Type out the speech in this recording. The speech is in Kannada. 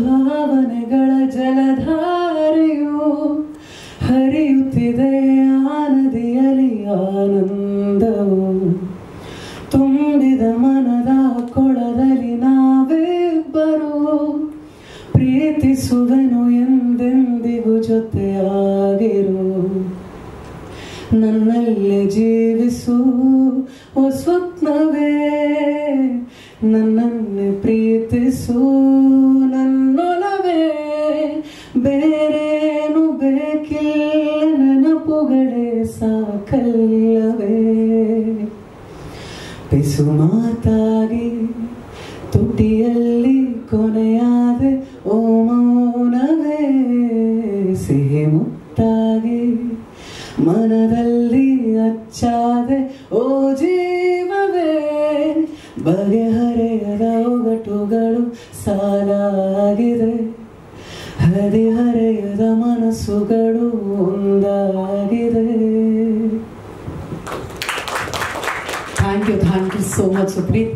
ಭಾವನೆಗಳ ಜಲಧಾರೆಯು ಹರಿಯುತ್ತಿದೆ ಆನದಿಯಲ್ಲಿ ಆನಂದವು ತುಂಬಿದ ಮನದ ಕೊಳದಲ್ಲಿ ನಾವಿಬ್ಬರು ಪ್ರೀತಿಸುವೆನು ಎಂದೆಂದಿಗೂ ಜೊತೆಯಾಗಿರು ನನ್ನಲ್ಲಿ ಜೀವಿಸು ಓ ಸ್ವಪ್ನವೇ ನನ್ನನ್ನೇ ಪ್ರೀತಿಸು ನನ್ನೊಲವೇ ಬೇರೇನು ಬೇಕಿಲ್ಲ ನೆನಪುಗಳೇ ಸಾಕಲ್ಲವೇ ಪಿಸು ಮಾತಾಗಿ ತುಟಿಯಲ್ಲಿ ಕೊನೆಯಾದೆ ಓ ಮೌನವೇ ಸಿಹಿ ಮುತ್ತಾಗಿ ಮನದಲ್ಲಿ ಅಚ್ಚಾದೆ ಓ ಜೀವವೇ ಬಗೆಹರೆಯದ ಒಗಟುಗಳು ಸಾಲಾಗಿದೆ ಹದಿಹರೆಯದ ಮನಸ್ಸುಗಳು ಒಂದಾಗಿದೆ. Thank you so much Supreeth.